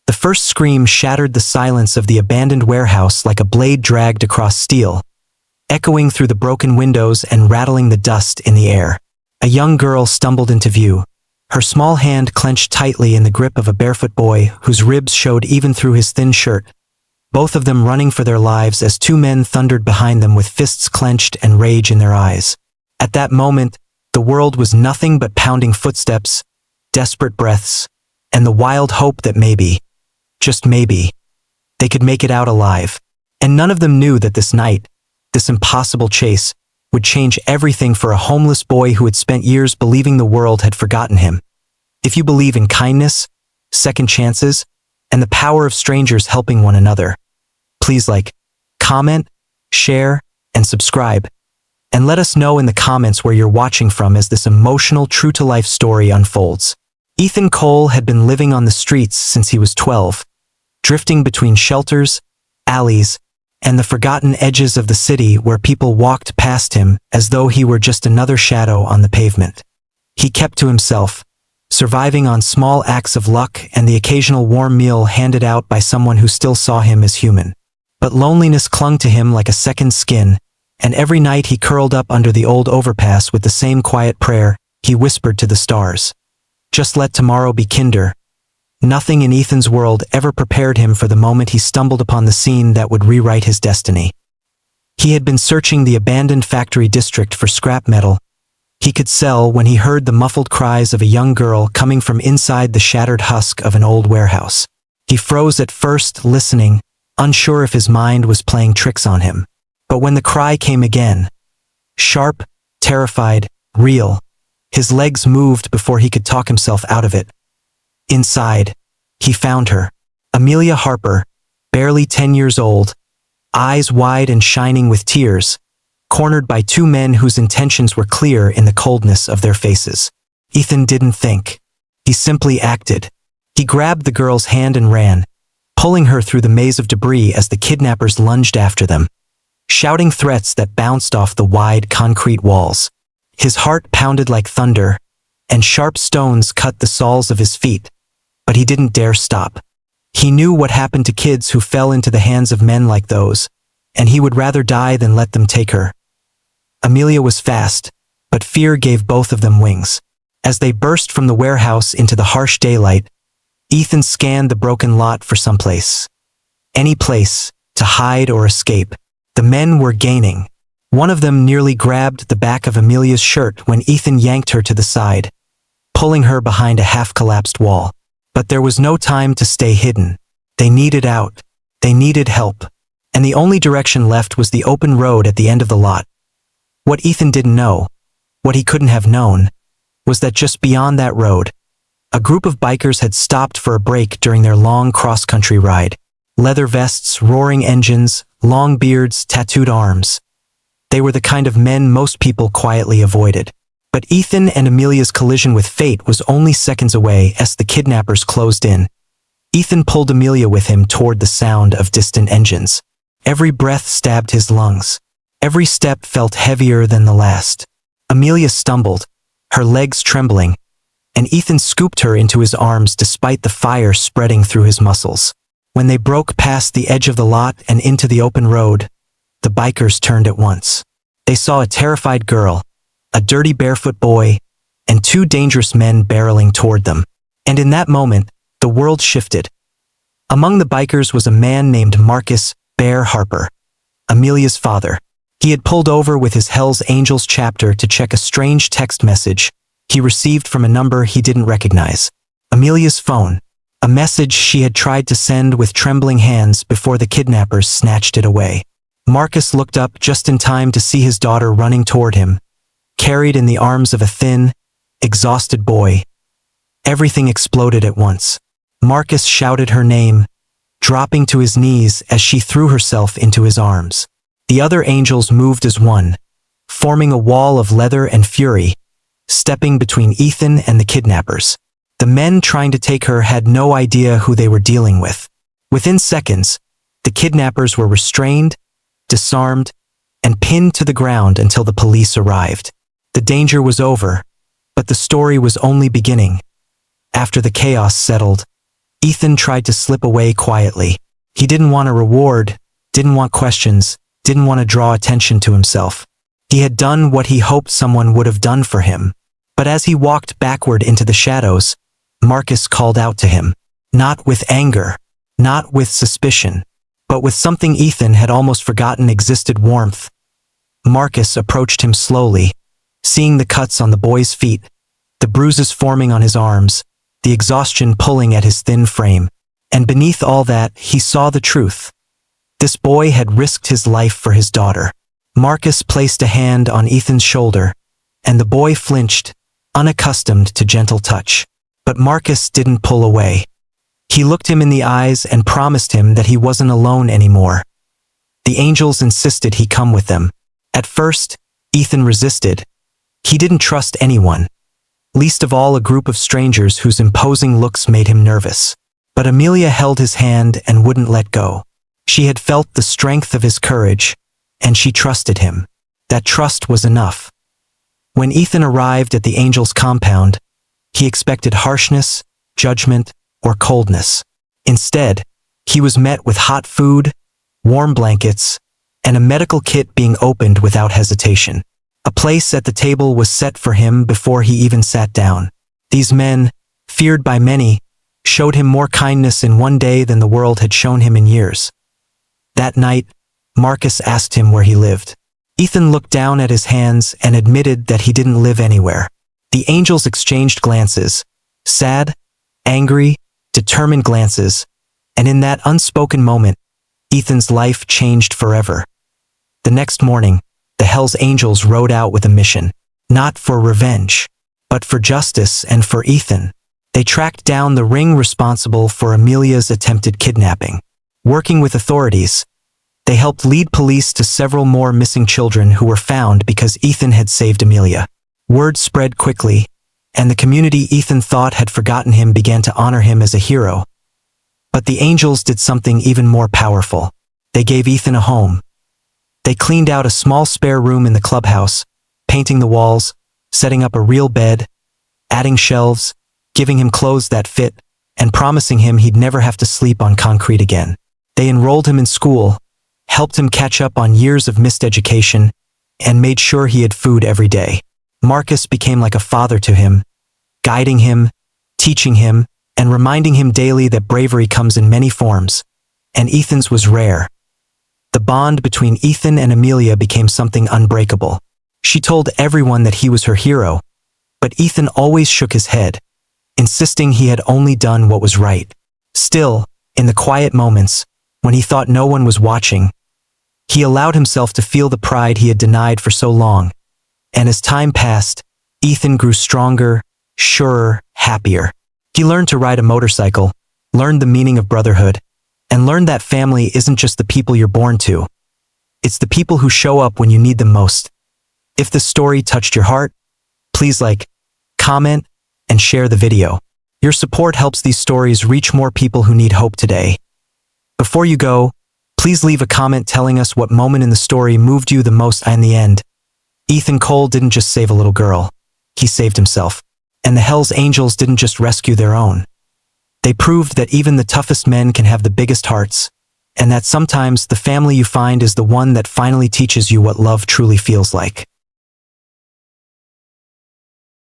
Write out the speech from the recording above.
The first scream shattered the silence of the abandoned warehouse like a blade dragged across steel, echoing through the broken windows and rattling the dust in the air. A young girl stumbled into view, her small hand clenched tightly in the grip of a barefoot boy whose ribs showed even through his thin shirt, both of them running for their lives as two men thundered behind them with fists clenched and rage in their eyes. At that moment, the world was nothing but pounding footsteps, desperate breaths, and the wild hope that maybe, just maybe, they could make it out alive. And none of them knew that this night, this impossible chase, would change everything for a homeless boy who had spent years believing the world had forgotten him. If you believe in kindness, second chances, and the power of strangers helping one another, please like, comment, share, and subscribe. And let us know in the comments where you're watching from as this emotional, true-to-life story unfolds. Ethan Cole had been living on the streets since he was 12, drifting between shelters, alleys, and the forgotten edges of the city where people walked past him as though he were just another shadow on the pavement. He kept to himself, surviving on small acts of luck and the occasional warm meal handed out by someone who still saw him as human. But loneliness clung to him like a second skin, and every night he curled up under the old overpass with the same quiet prayer he whispered to the stars. Just let tomorrow be kinder. Nothing in Ethan's world ever prepared him for the moment he stumbled upon the scene that would rewrite his destiny. He had been searching the abandoned factory district for scrap metal he could sell when he heard the muffled cries of a young girl coming from inside the shattered husk of an old warehouse. He froze at first, listening, unsure if his mind was playing tricks on him. But when the cry came again, sharp, terrified, real, his legs moved before he could talk himself out of it. Inside, he found her, Amelia Harper, barely 10 years old, eyes wide and shining with tears, cornered by two men whose intentions were clear in the coldness of their faces. Ethan didn't think. He simply acted. He grabbed the girl's hand and ran, pulling her through the maze of debris as the kidnappers lunged after them, shouting threats that bounced off the wide concrete walls. His heart pounded like thunder, and sharp stones cut the soles of his feet, but he didn't dare stop. He knew what happened to kids who fell into the hands of men like those, and he would rather die than let them take her. Amelia was fast, but fear gave both of them wings. As they burst from the warehouse into the harsh daylight, Ethan scanned the broken lot for someplace. Any place, to hide or escape. The men were gaining. One of them nearly grabbed the back of Amelia's shirt when Ethan yanked her to the side, pulling her behind a half-collapsed wall. But there was no time to stay hidden. They needed out. They needed help. And the only direction left was the open road at the end of the lot. What Ethan didn't know, what he couldn't have known, was that just beyond that road, a group of bikers had stopped for a break during their long cross-country ride. Leather vests, roaring engines, long beards, tattooed arms. They were the kind of men most people quietly avoided. But Ethan and Amelia's collision with fate was only seconds away as the kidnappers closed in. Ethan pulled Amelia with him toward the sound of distant engines. Every breath stabbed his lungs. Every step felt heavier than the last. Amelia stumbled, her legs trembling, and Ethan scooped her into his arms despite the fire spreading through his muscles. When they broke past the edge of the lot and into the open road, the bikers turned at once. They saw a terrified girl, a dirty barefoot boy, and two dangerous men barreling toward them. And in that moment, the world shifted. Among the bikers was a man named Marcus Bear Harper, Amelia's father. He had pulled over with his Hell's Angels chapter to check a strange text message he received from a number he didn't recognize. Amelia's phone, a message she had tried to send with trembling hands before the kidnappers snatched it away. Marcus looked up just in time to see his daughter running toward him, carried in the arms of a thin, exhausted boy. Everything exploded at once. Marcus shouted her name, dropping to his knees as she threw herself into his arms. The other angels moved as one, forming a wall of leather and fury, stepping between Ethan and the kidnappers. The men trying to take her had no idea who they were dealing with. Within seconds, the kidnappers were restrained, disarmed, and pinned to the ground until the police arrived. The danger was over, but the story was only beginning. After the chaos settled, Ethan tried to slip away quietly. He didn't want a reward, didn't want questions, didn't want to draw attention to himself. He had done what he hoped someone would have done for him. But as he walked backward into the shadows, Marcus called out to him. Not with anger, not with suspicion, but with something Ethan had almost forgotten existed: warmth. Marcus approached him slowly, seeing the cuts on the boy's feet, the bruises forming on his arms, the exhaustion pulling at his thin frame. And beneath all that, he saw the truth. This boy had risked his life for his daughter. Marcus placed a hand on Ethan's shoulder, and the boy flinched, unaccustomed to gentle touch. But Marcus didn't pull away. He looked him in the eyes and promised him that he wasn't alone anymore. The angels insisted he come with them. At first, Ethan resisted. He didn't trust anyone, least of all a group of strangers whose imposing looks made him nervous. But Amelia held his hand and wouldn't let go. She had felt the strength of his courage, and she trusted him. That trust was enough. When Ethan arrived at the angels' compound, he expected harshness, judgment, or coldness. Instead, he was met with hot food, warm blankets, and a medical kit being opened without hesitation. A place at the table was set for him before he even sat down. These men, feared by many, showed him more kindness in one day than the world had shown him in years. That night, Marcus asked him where he lived. Ethan looked down at his hands and admitted that he didn't live anywhere. The angels exchanged glances, sad, angry, determined glances, and in that unspoken moment, Ethan's life changed forever. The next morning, the Hell's Angels rode out with a mission, not for revenge, but for justice and for Ethan. They tracked down the ring responsible for Amelia's attempted kidnapping. Working with authorities, they helped lead police to several more missing children who were found because Ethan had saved Amelia. Word spread quickly, and the community Ethan thought had forgotten him began to honor him as a hero. But the angels did something even more powerful. They gave Ethan a home. They cleaned out a small spare room in the clubhouse, painting the walls, setting up a real bed, adding shelves, giving him clothes that fit, and promising him he'd never have to sleep on concrete again. They enrolled him in school, helped him catch up on years of missed education, and made sure he had food every day. Marcus became like a father to him, guiding him, teaching him, and reminding him daily that bravery comes in many forms, and Ethan's was rare. The bond between Ethan and Amelia became something unbreakable. She told everyone that he was her hero, but Ethan always shook his head, insisting he had only done what was right. Still, in the quiet moments, when he thought no one was watching, he allowed himself to feel the pride he had denied for so long. And as time passed, Ethan grew stronger, surer, happier. He learned to ride a motorcycle, learned the meaning of brotherhood, and learned that family isn't just the people you're born to. It's the people who show up when you need them most. If this story touched your heart, please like, comment, and share the video. Your support helps these stories reach more people who need hope today. Before you go, please leave a comment telling us what moment in the story moved you the most. In the end, Ethan Cole didn't just save a little girl, he saved himself. And the Hell's Angels didn't just rescue their own. They proved that even the toughest men can have the biggest hearts, and that sometimes the family you find is the one that finally teaches you what love truly feels like.